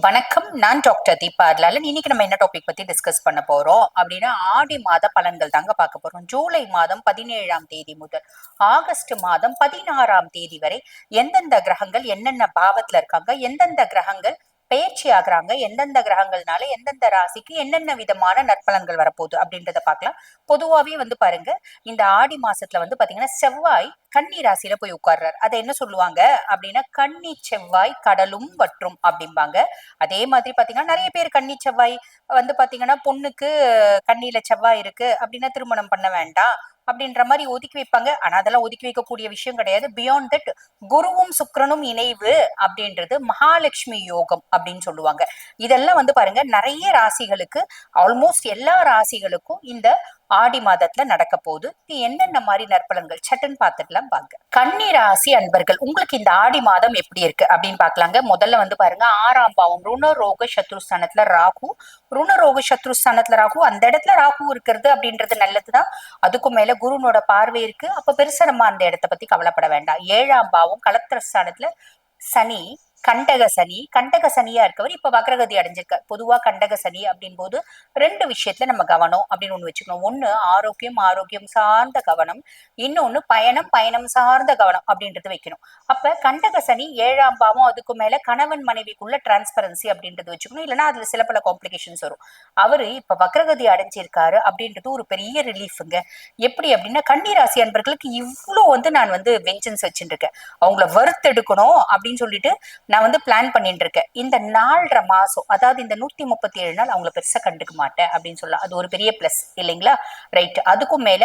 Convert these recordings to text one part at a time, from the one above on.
வணக்கம். நான் டாக்டர் தீபா அர்லாலன். இன்னைக்கு நம்ம என்ன டாபிக் பத்தி டிஸ்கஸ் பண்ண போறோம் அப்படின்னா, ஆடி மாத பலன்கள் தாங்க பார்க்க போறோம். ஜூலை மாதம் 17ஆம் தேதி முதல் ஆகஸ்ட் மாதம் 16ஆம் தேதி வரை எந்தெந்த கிரகங்கள் என்னென்ன பாவத்துல இருக்காங்க, எந்தெந்த கிரகங்கள் பெயர்ச்சி ஆகுறாங்க, எந்தெந்த கிரகங்கள்னால எந்தெந்த ராசிக்கு என்னென்ன விதமான நற்பலன்கள் வரப்போகுது அப்படின்றத பார்க்கலாம். பொதுவாவே பாருங்க, இந்த ஆடி மாசத்துல பாத்தீங்கன்னா செவ்வாய் கன்னி ராசியில போய் உட்கார்றாரு. அதை என்ன சொல்லுவாங்க அப்படின்னா, கன்னி செவ்வாய் கடலும் வற்றும் அப்படிம்பாங்க. அதே மாதிரி பாத்தீங்கன்னா நிறைய பேர் கன்னி செவ்வாய் பாத்தீங்கன்னா, பொண்ணுக்கு கண்ணியில செவ்வாய் இருக்கு அப்படின்னா திருமணம் பண்ண வேண்டாம் அப்படின்ற மாதிரி ஒதுக்கி வைப்பாங்க. ஆனா அதெல்லாம் ஒதுக்கி வைக்கக்கூடிய விஷயம் கிடையாது. பியாண்ட் தட், குருவும் சுக்கிரனும் இணைவு அப்படின்றது மகாலட்சுமி யோகம் அப்படின்னு சொல்லுவாங்க. இதெல்லாம் பாருங்க, நிறைய ராசிகளுக்கு, ஆல்மோஸ்ட் எல்லா ராசிகளுக்கும் இந்த ஆடி மாதத்துல நடக்க போகுது. இது என்னென்ன மாதிரி நற்பலன்கள் சட்டுன்னு பார்த்துக்கலாம் பாங்க. கன்னி ராசி அன்பர்கள், உங்களுக்கு இந்த ஆடி மாதம் எப்படி இருக்கு அப்படின்னு பாக்கலாங்க. முதல்ல பாருங்க, 6ஆம் பாவம் ருணரோக சத்ருஸ்தானத்துல ராகு. ருணரோக சத்ருஸ்தானத்துல ராகு, அந்த இடத்துல ராகு இருக்கிறது அப்படின்றது நல்லதுதான். அதுக்கும் மேல குருனோட பார்வை இருக்கு. அப்ப பெருசா நம்ம அந்த இடத்த பத்தி கவலைப்பட வேண்டாம். 7ஆம் பாவம் கலத்திரஸ்தானத்துல சனி, கண்டக சனி. கண்டக சனியா இருக்கவர் இப்ப வக்ரகதி அடைஞ்சிருக்கார். பொதுவா கண்டக சனி அப்படின் போது ரெண்டு விஷயத்துல நம்ம கவனம் அப்படின்னு ஒண்ணு வச்சுக்கணும். ஒண்ணு ஆரோக்கியம், ஆரோக்கியம் சார்ந்த கவனம். இன்னொன்னு பயணம், பயணம் சார்ந்த கவனம் அப்படின்றது வைக்கணும். அப்ப கண்டக சனி 7ஆம் பாவம், அதுக்கு மேல கணவன் மனைவிக்குள்ள டிரான்ஸ்பரன்சி அப்படின்றது வச்சுக்கணும். இல்லைன்னா அதுல சில பல காம்ப்ளிகேஷன்ஸ் வரும். அவரு இப்ப வக்ரகதி அடைஞ்சிருக்காரு அப்படின்றது ஒரு பெரிய ரிலீஃபுங்க. எப்படி அப்படின்னா, கன்னிராசி அன்பர்களுக்கு இவ்வளவு நான் வெஞ்சன்ஸ் வச்சுட்டு இருக்கேன், அவங்கள வறுத்தெடுக்கணும் அப்படின்னு சொல்லிட்டு நான் பிளான் பண்ணிட்டு இருக்கேன். இந்த 4.5 மாசம், அதாவது இந்த 137 நாள் அவங்கள பெருசா கண்டுக்க மாட்டேன் அப்படின்னு சொல்லலாம். அது ஒரு பெரிய பிளஸ் இல்லைங்களா? ரைட். அதுக்கும் மேல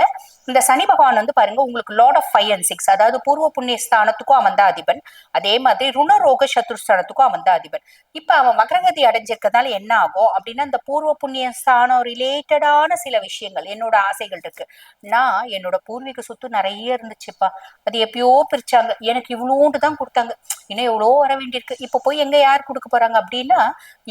இந்த சனி பகவான் பாருங்க, உங்களுக்கு லார்ட் ஆஃப் 5 and 6, அதாவது பூர்வ புண்ணிய ஸ்தானத்துக்கும் அவன் தான் அதிபன். அதே மாதிரி ருணரோக சத்ருஸ்தானத்துக்கும் அவன் தான் அதிபன். இப்ப அவன் மகரகதி அடைஞ்சிருக்கிறதுனால என்ன ஆகும் அப்படின்னா, இந்த பூர்வ புண்ணிய ஸ்தானம் ரிலேட்டடான சில விஷயங்கள், என்னோட ஆசைகள் இருக்கு. நான் என்னோட பூர்வீக சொத்து நிறைய இருந்துச்சுப்பா, அது எப்பயோ பிரிச்சாங்க, எனக்கு இவ்வளோண்டு தான் கொடுத்தாங்க, இன்னும் எவ்வளோ வர வேண்டியிருக்கு, இப்ப போய் எங்க யார் கொடுக்க போறாங்க அப்படின்னா,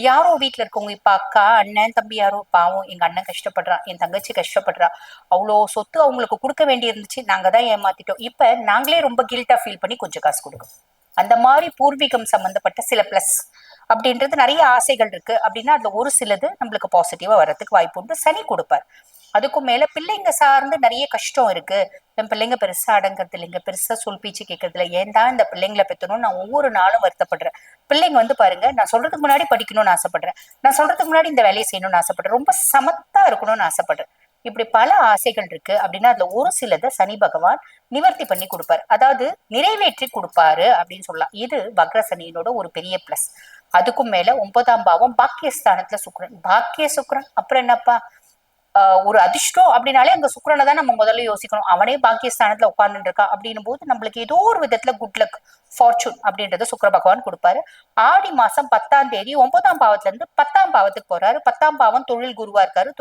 யாரோ வீட்டுல இருக்கவங்க, இப்ப அக்கா அண்ணன் தம்பி யாரோ, பாவம் எங்க அண்ணன் கஷ்டப்படுறான், என் தங்கச்சி கஷ்டப்படுறா, அவ்வளோ சொத்து அவங்களுக்கு கொடுக்க வேண்டி இருந்துச்சு, நாங்க தான் ஏமாத்திட்டோம், இப்ப நாங்களே ரொம்ப கில்ட்டா ஃபீல் பண்ணி கொஞ்சம் காசு கொடுக்கும். அந்த மாதிரி பூர்வீகம் சம்பந்தப்பட்ட சில பிளஸ் அப்படின்றது, நிறைய ஆசைகள் இருக்கு அப்படின்னா அதுல ஒரு சிலது நம்மளுக்கு பாசிட்டிவா வர்றதுக்கு வாய்ப்பு உண்டு. சனி கொடுப்பார். அதுக்கும் மேல பிள்ளைங்க சார்ந்து நிறைய கஷ்டம் இருக்கு. என் பிள்ளைங்க பெருசா அடங்குறது இல்லைங்க, பெருசா சொல் பேச்சு கேட்கறது இல்லை, ஏன் தான் இந்த பிள்ளைங்களை பெற்றணும் நான் ஒவ்வொரு நாளும் வருத்தப்படுறேன். பிள்ளைங்க பாருங்க, நான் சொல்றதுக்கு முன்னாடி படிக்கணும்னு ஆசைப்படுறேன், நான் சொல்றதுக்கு முன்னாடி இந்த வேலையை செய்யணும்னு ஆசைப்படுறேன், ரொம்ப சமத்தா இருக்கணும்னு ஆசைப்படுறேன். இப்படி பல ஆசைகள் இருக்கு அப்படின்னா அதுல ஒரு சிலதை சனி பகவான் நிவர்த்தி பண்ணி கொடுப்பாரு, அதாவது நிறைவேற்றி கொடுப்பாரு அப்படின்னு சொல்லலாம். இது வக்ர சனியினோட ஒரு பெரிய பிளஸ். அதுக்கும் மேல 9ஆம் பாவம் பாக்கியஸ்தானத்துல சுக்கிரன். பாக்கிய சுக்கிரன் அப்புறம் என்னப்பா, ஒரு அதிர்ஷ்டம் அப்படின்னாலே அங்க சுக்கிரனை தான் நம்ம முதல்ல யோசிக்கணும். அவனே பாக்கியஸ்தானத்துல உட்கார்ந்துட்டு இருக்கா அப்படின்னும் போது நம்மளுக்கு ஏதோ ஒரு விதத்துல குட் லக், ஃபார்ச்சூன் அப்படின்றத சுக்கிர பகவான் கொடுப்பாரு. ஆடி மாசம் 10ஆம் தேதி 9ஆம் பாவத்துல இருந்து 10ஆம் பாவத்துக்கு போறாரு. 10ஆம் பாவம் தொழில் குருவா இருக்காரு.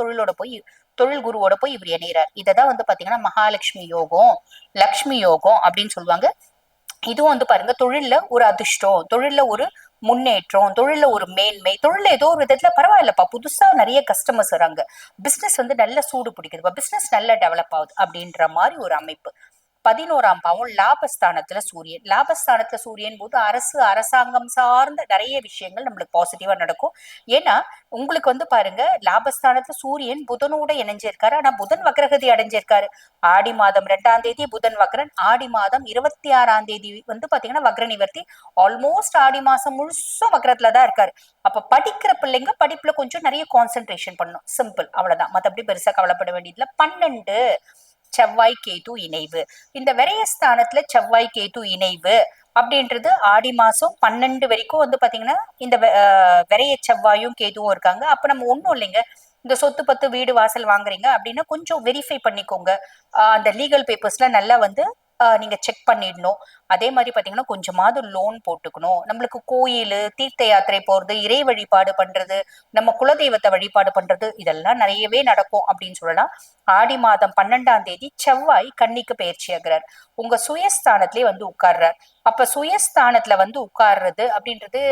தொழில் குருவோட போய் இவர் இணைகிறார். இததான் பாத்தீங்கன்னா மகாலட்சுமி யோகம், லக்ஷ்மி யோகம் அப்படின்னு சொல்லுவாங்க. இதுவும் பாருங்க, தொழில்ல ஒரு அதிர்ஷ்டம், தொழில்ல ஒரு முன்னேற்றம், தொழில்ல ஒரு மேன்மை, தொழில்ல ஏதோ ஒரு விதத்துல பரவாயில்லப்பா, புதுசா நிறைய கஸ்டமர்ஸ் வராங்க, பிசினஸ் நல்ல சூடு பிடிக்குதுப்பா, பிசினஸ் நல்லா டெவலப் ஆகுது அப்படின்ற மாதிரி ஒரு அமைப்பு. 11ஆம் பாவம் லாபஸ்தானத்துல சூரியன். லாபஸ்தானத்துல சூரியன் போது அரசு, அரசாங்கம் சார்ந்த நிறைய விஷயங்கள் நம்மளுக்கு பாசிட்டிவா நடக்கும். ஏன்னா உங்களுக்கு பாருங்க, லாபஸ்தானத்துல சூரியன் புதனோட இணைஞ்சிருக்காரு. ஆனா புதன் வக்ரகதி அடைஞ்சிருக்காரு. ஆடி மாதம் 2ஆம் தேதி புதன் வக்ரன், ஆடி மாதம் 26ஆம் தேதி பாத்தீங்கன்னா வக்ர நிவர்த்தி. ஆல்மோஸ்ட் ஆடி மாசம் முழுசும் வக்ரத்துலதான் இருக்காரு. அப்ப படிக்கிற பிள்ளைங்க படிப்புல கொஞ்சம் நிறைய கான்சென்ட்ரேஷன் பண்ணணும், சிம்பிள், அவ்வளவுதான். மத்தபடி பெருசா கவலைப்பட வேண்டியதுல. 12 செவ்வாய் கேது இணைவு. இந்த விரயஸ்தானத்துல செவ்வாய் கேது இணைவு அப்படின்றது ஆடி மாசம் 12 வரைக்கும் பாத்தீங்கன்னா இந்த விரைய செவ்வாயும் கேதுவும் இருக்காங்க. அப்ப நம்ம ஒண்ணும் இல்லைங்க, இந்த சொத்து பத்து வீடு வாசல் வாங்குறீங்க அப்படின்னா கொஞ்சம் வெரிஃபை பண்ணிக்கோங்க. அந்த லீகல் பேப்பர்ஸ்ல நல்லா நீங்க செக் பண்ணிடணும். அதே மாதிரி பாத்தீங்கன்னா கொஞ்சமாவது லோன் போட்டுக்கணும். நம்மளுக்கு கோயில், தீர்த்த யாத்திரை போறது, இறை வழிபாடு பண்றது, நம்ம குலதெய்வத்தை வழிபாடு பண்றது, இதெல்லாம் நிறையவே நடக்கும் அப்படின்னு சொல்லலாம். ஆடி மாதம் 12ஆம் தேதி செவ்வாய் கன்னிக்கு பயிற்சி ஆகிறார். உங்க சுயஸ்தானத்திலே உட்கார்றார். அப்ப சுயஸ்தானத்துல உட்கார்றது அப்படின்றது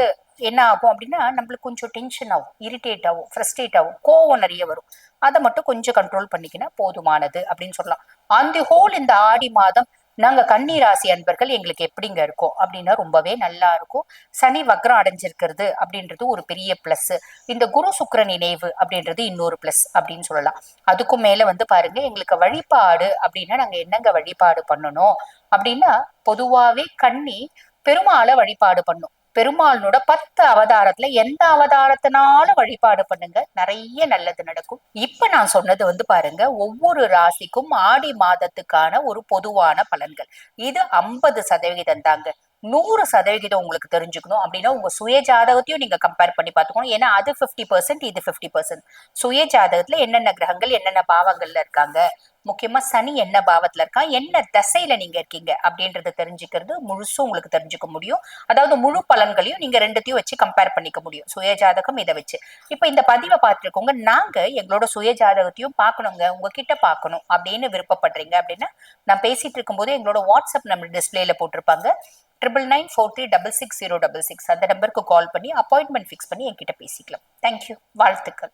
என்ன ஆகும் அப்படின்னா, நம்மளுக்கு கொஞ்சம் டென்ஷன் ஆகும், இரிட்டேட் ஆகும், ஃப்ரஸ்ட்ரேட் ஆகும், கோவம் நிறைய வரும். அதை மட்டும் கொஞ்சம் கண்ட்ரோல் பண்ணிக்கினா போதுமானது அப்படின்னு சொல்லலாம். ஆன் தி ஹோல் இந்த ஆடி மாதம் நாங்க கன்னி ராசி அன்பர்கள் எங்களுக்கு எப்படிங்க இருக்கும் அப்படின்னா ரொம்பவே நல்லா இருக்கும். சனி வக்ரம் அடைஞ்சிருக்கிறது அப்படின்றது ஒரு பெரிய பிளஸ். இந்த குரு சுக்கிரன் இணைவு அப்படின்றது இன்னொரு பிளஸ் அப்படின்னு சொல்லலாம். அதுக்கும் மேல வந்து பாருங்க, எங்களுக்கு வழிபாடு அப்படின்னா நாங்க என்னங்க வழிபாடு பண்ணணும் அப்படின்னா, பொதுவாவே கன்னி பெருமாளை வழிபாடு பண்ணும். பெருமாளனோட 10 அவதாரத்துல எந்த அவதாரத்தினாலும் வழிபாடு பண்ணுங்க, நிறைய நல்லது நடக்கும். இப்ப நான் சொன்னது வந்து பாருங்க, ஒவ்வொரு ராசிக்கும் ஆடி மாதத்துக்கான ஒரு பொதுவான பலன்கள். இது 50% தாங்க. 100% உங்களுக்கு தெரிஞ்சுக்கணும் அப்படின்னா உங்க சுய ஜாதகத்தையும் நீங்க கம்பேர் பண்ணி பார்த்துக்கணும். ஏன்னா அது 50%, இது 50%. சுய ஜாதகத்துல என்னென்ன கிரகங்கள் என்னென்ன பாவங்கள்ல இருக்காங்க, முக்கியமா சனி என்ன பாவத்துல இருக்கா, என்ன தசையில நீங்க இருக்கீங்க அப்படின்றத தெரிஞ்சுக்கிறது முழுசும் உங்களுக்கு தெரிஞ்சுக்க முடியும். அதாவது முழு பலன்களையும் நீங்க ரெண்டுத்தையும் வச்சு கம்பேர் பண்ணிக்க முடியும், சுய ஜாதகம் இதை வச்சு. இப்ப இந்த பதிவை பார்த்துருக்கோங்க, நாங்க எங்களோட சுய ஜாதகத்தையும் பார்க்கணுங்க, உங்ககிட்ட பார்க்கணும் அப்படின்னு விருப்பப்படுறீங்க அப்படின்னா, நான் பேசிட்டு இருக்கும் போது எங்களோட வாட்ஸ்அப் நம்பர் டிஸ்பிளேல போட்டிருப்பாங்க, 9994366066. அந்த நம்பருக்கு கால் பண்ணி அப்பாயின்மெண்ட் ஃபிக்ஸ் பண்ணி என்கிட்ட பேசிக்கலாம். தேங்க்யூ, வாழ்த்துக்கள்.